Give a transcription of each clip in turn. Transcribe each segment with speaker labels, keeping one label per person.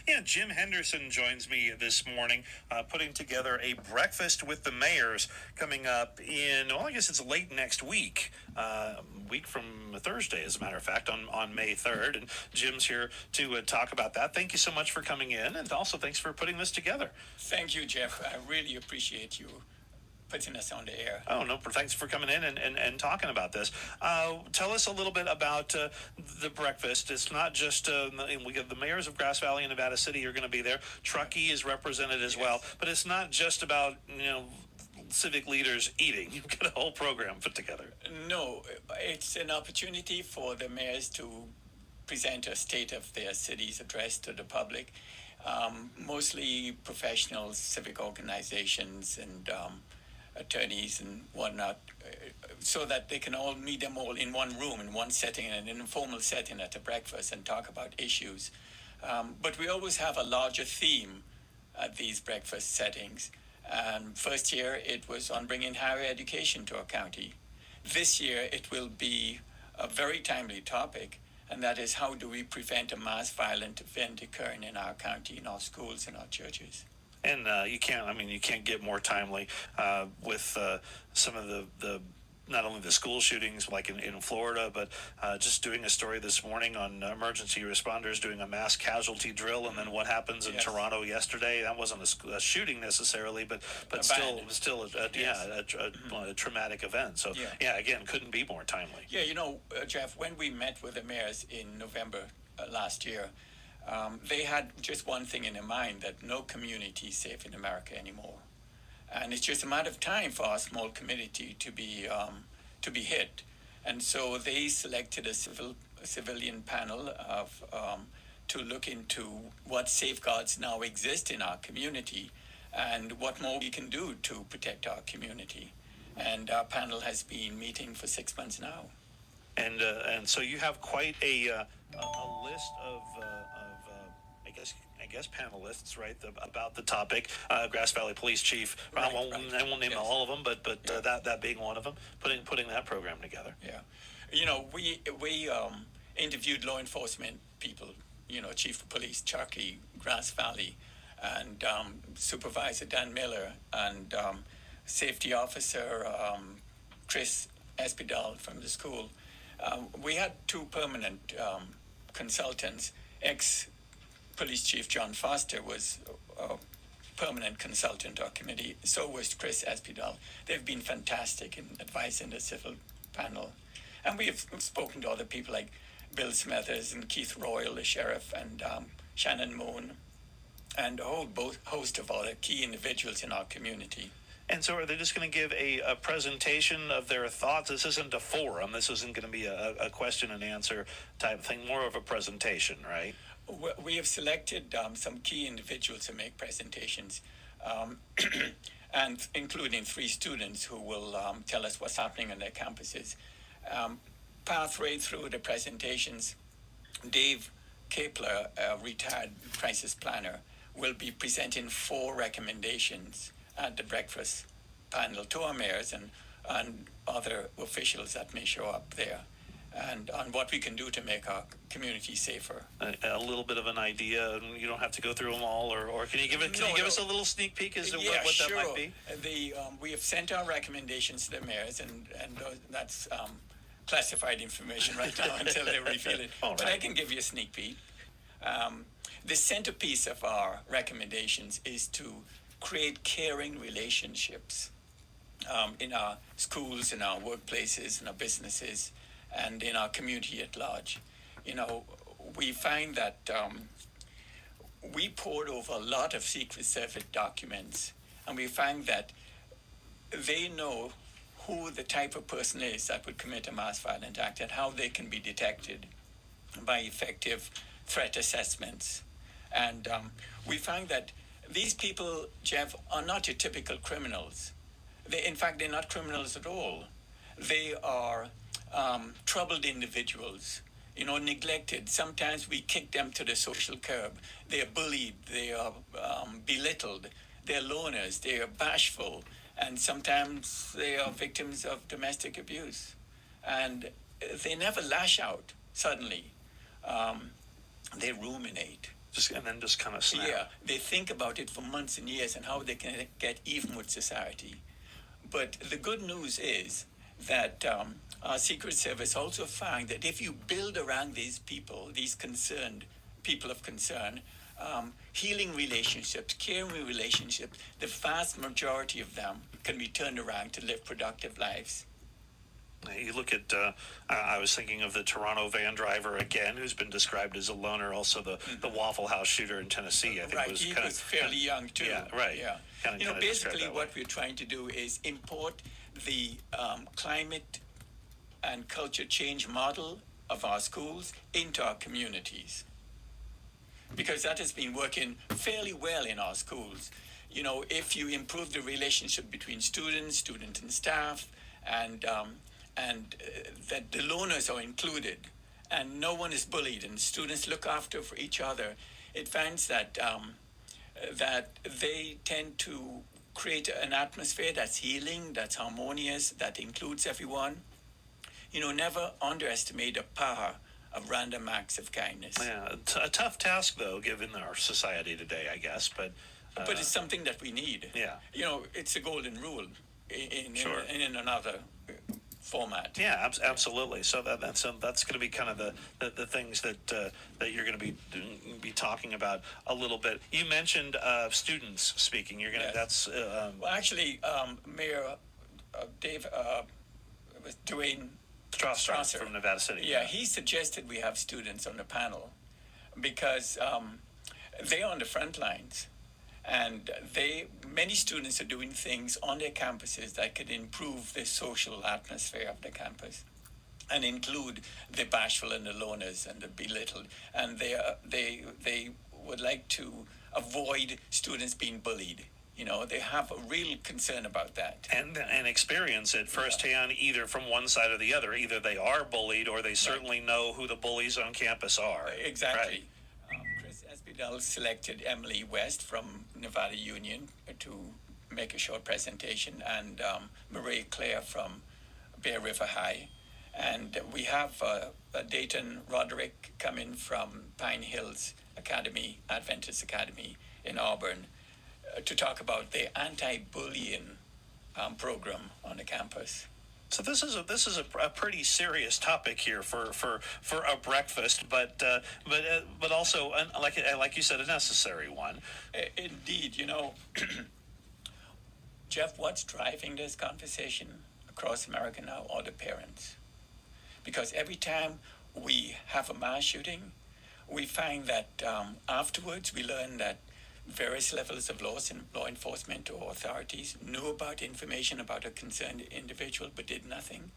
Speaker 1: Yeah, Jim Henderson joins me this morning, putting together a breakfast with the mayors coming up in, well, I guess it's late next week, week from Thursday, as a matter of fact, on May 3rd. And Jim's here to talk about that. Thank you so much for coming in, and also thanks for putting this together.
Speaker 2: Thank you, Jeff. I really appreciate you putting us on the air.
Speaker 1: Oh, no, thanks for coming in and talking about this. Tell us a little bit about the breakfast. It's not just, we have the mayors of Grass Valley and Nevada City are going to be there. Truckee is represented as well, but it's not just about, civic leaders eating. You've got a whole program put together.
Speaker 2: No, it's an opportunity for the mayors to present a state of their city's address to the public, mostly professionals, civic organizations, and attorneys and whatnot, so that they can all meet them all in one room, in one setting, in an informal setting at a breakfast and talk about issues. But we always have a larger theme at these breakfast settings. First year it was on bringing higher education to our county. This year it will be a very timely topic, and that is how do we prevent a mass violent event occurring in our county, in our schools, in our churches.
Speaker 1: And you can't get more timely with some of the not only the school shootings like in Florida, but just doing a story this morning on emergency responders doing a mass casualty drill, and then what happens in Toronto yesterday. That wasn't a shooting necessarily, but still a traumatic event. So again, couldn't be more timely.
Speaker 2: Yeah, Jeff, when we met with the mayors in November last year, they had just one thing in their mind, that no community is safe in America anymore. And it's just a matter of time for our small community to be hit. And so they selected a civilian panel of to look into what safeguards now exist in our community and what more we can do to protect our community. And our panel has been meeting for 6 months now.
Speaker 1: And so you have quite a list of I guess panelists, right, about the topic. Grass Valley Police Chief. I won't name all of them, but that being one of them. Putting that program together.
Speaker 2: Yeah, we interviewed law enforcement people. Chief of Police Truckee, Grass Valley, and Supervisor Dan Miller, and Safety Officer Chris Espidal from the school. We had two permanent consultants. Police Chief John Foster was a permanent consultant to our committee. So was Chris Espidal. They've been fantastic in advising the civil panel. And we have spoken to other people like Bill Smethers and Keith Royal, the sheriff, and Shannon Moon, and a whole host of other key individuals in our community.
Speaker 1: And so are they just going to give a presentation of their thoughts? This isn't a forum. This isn't going to be a question and answer type thing, more of a presentation, right?
Speaker 2: We have selected some key individuals to make presentations, and including 3 students who will tell us what's happening on their campuses. Pathway through the presentations, Dave Kapler, a retired crisis planner, will be presenting 4 recommendations at the breakfast panel to our mayors and other officials that may show up there, and on what we can do to make our community safer.
Speaker 1: A little bit of an idea, and you don't have to go through them all, or can you give us a little sneak peek as to what
Speaker 2: sure.
Speaker 1: that might be?
Speaker 2: We have sent our recommendations to the mayors, and that's classified information right now until they reveal it. But I can give you a sneak peek. The centerpiece of our recommendations is to create caring relationships in our schools, in our workplaces, in our businesses, and in our community at large. We find that we poured over a lot of Secret Service documents, and we find that they know who the type of person is that would commit a mass violent act and how they can be detected by effective threat assessments. And we find that these people, Jeff, are not your typical criminals. In fact, they're not criminals at all. They are troubled individuals, neglected. Sometimes we kick them to the social curb. They are bullied, they are belittled, they're loners, they are bashful, and sometimes they are victims of domestic abuse. And they never lash out suddenly. They ruminate.
Speaker 1: just kind of snap.
Speaker 2: Yeah, they think about it for months and years and how they can get even with society. But the good news is that our Secret Service also found that if you build around these people, these concerned people of concern, healing relationships, caring relationships, the vast majority of them can be turned around to live productive lives.
Speaker 1: You look at, I was thinking of the Toronto van driver again, who's been described as a loner. Also, the Waffle House shooter in Tennessee, I think,
Speaker 2: Right,
Speaker 1: was
Speaker 2: he
Speaker 1: kind
Speaker 2: was fairly young too.
Speaker 1: Yeah, right.
Speaker 2: Yeah.
Speaker 1: Kinda described
Speaker 2: Basically,
Speaker 1: that way.
Speaker 2: what we're trying to do is import the climate and culture change model of our schools into our communities, because that has been working fairly well in our schools. If you improve the relationship between student and staff, and that the loners are included, and no one is bullied, and students look after for each other, it finds that that they tend to create an atmosphere that's healing, that's harmonious, that includes everyone. Never underestimate the power of random acts of kindness.
Speaker 1: Yeah, a tough task though, given our society today, I guess. But
Speaker 2: it's something that we need.
Speaker 1: Yeah.
Speaker 2: It's a golden rule
Speaker 1: Sure.
Speaker 2: in another format.
Speaker 1: Yeah, absolutely. So that's going to be kind of the things that you're going to be talking about a little bit. You mentioned students speaking. You're going to
Speaker 2: Yes. Well, actually, Mayor Dwayne Strasser
Speaker 1: from Nevada City.
Speaker 2: Yeah, he suggested we have students on the panel because they're on the front lines, and many students are doing things on their campuses that could improve the social atmosphere of the campus, and include the bashful and the loners and the belittled, and they would like to avoid students being bullied. They have a real concern about that.
Speaker 1: And experience it firsthand, either from one side or the other. Either they are bullied, or they certainly know who the bullies on campus are.
Speaker 2: Exactly. Chris Espidal selected Emily West from Nevada Union to make a short presentation, and Marie Claire from Bear River High. And we have Dayton Roderick coming from Pine Hills Academy, Adventist Academy in Auburn, to talk about the anti-bullying program on the campus.
Speaker 1: So this is a pretty serious topic here for a breakfast, but also like you said, a necessary one.
Speaker 2: Indeed, Jeff, what's driving this conversation across America now are the parents, because every time we have a mass shooting, we find that afterwards we learn that various levels of law enforcement or authorities knew about information about a concerned individual but did nothing.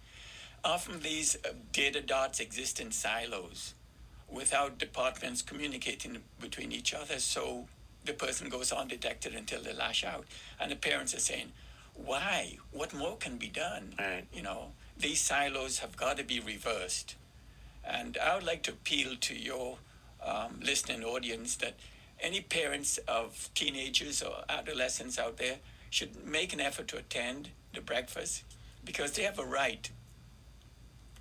Speaker 2: Often these data dots exist in silos without departments communicating between each other, so the person goes undetected until they lash out. And the parents are saying, why? What more can be done?
Speaker 1: Right.
Speaker 2: These silos have got to be reversed. And I would like to appeal to your listening audience that any parents of teenagers or adolescents out there should make an effort to attend the breakfast, because they have a right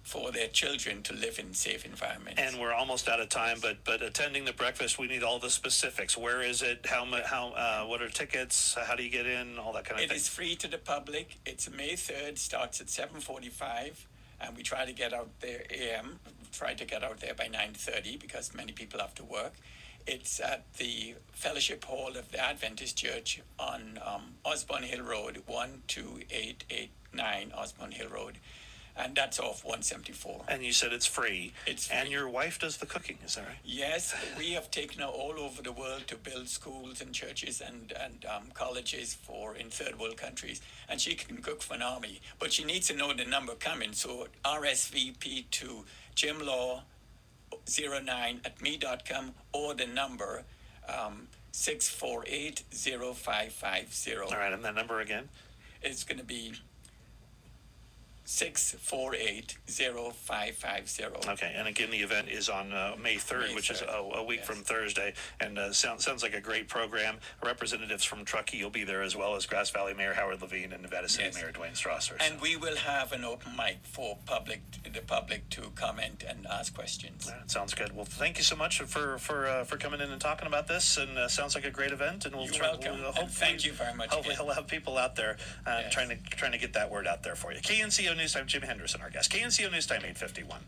Speaker 2: for their children to live in safe environments.
Speaker 1: And we're almost out of time, but attending the breakfast, we need all the specifics. Where is it? What are tickets? How do you get in? All that kind of thing.
Speaker 2: It is free to the public. It's May 3rd, starts at 7:45, and we try to get out there by 9:30 because many people have to work. It's at the Fellowship Hall of the Adventist Church on Osborne Hill Road, 12889 Osborne Hill Road. And that's off 174.
Speaker 1: And you said it's free.
Speaker 2: It's free.
Speaker 1: And your wife does the cooking, is that right?
Speaker 2: Yes, we have taken her all over the world to build schools and churches and colleges in third world countries. And she can cook for an army. But she needs to know the number coming. So RSVP to jimlaw09@me.com or the number 648-0550.
Speaker 1: All right, and that number again?
Speaker 2: It's going to be 648-0550.
Speaker 1: Okay, and again, the event is on May 3rd,
Speaker 2: May
Speaker 1: which is
Speaker 2: 3rd,
Speaker 1: a week
Speaker 2: yes.
Speaker 1: from Thursday, and sounds like a great program. Representatives from Truckee will be there, as well as Grass Valley Mayor Howard Levine and Nevada City
Speaker 2: Yes.
Speaker 1: Mayor Dwayne Strasser.
Speaker 2: And we will have an open mic for the public to comment and ask questions.
Speaker 1: That sounds good. Well, thank you so much for coming in and talking about this, and sounds like a great event. And we'll
Speaker 2: You're welcome. And thank you very much
Speaker 1: Hopefully,
Speaker 2: again.
Speaker 1: he'll have people out there
Speaker 2: Yes.
Speaker 1: trying to get that word out there for you. KNCO News Time. Jim Henderson, our guest. KNCO News Time 8:51.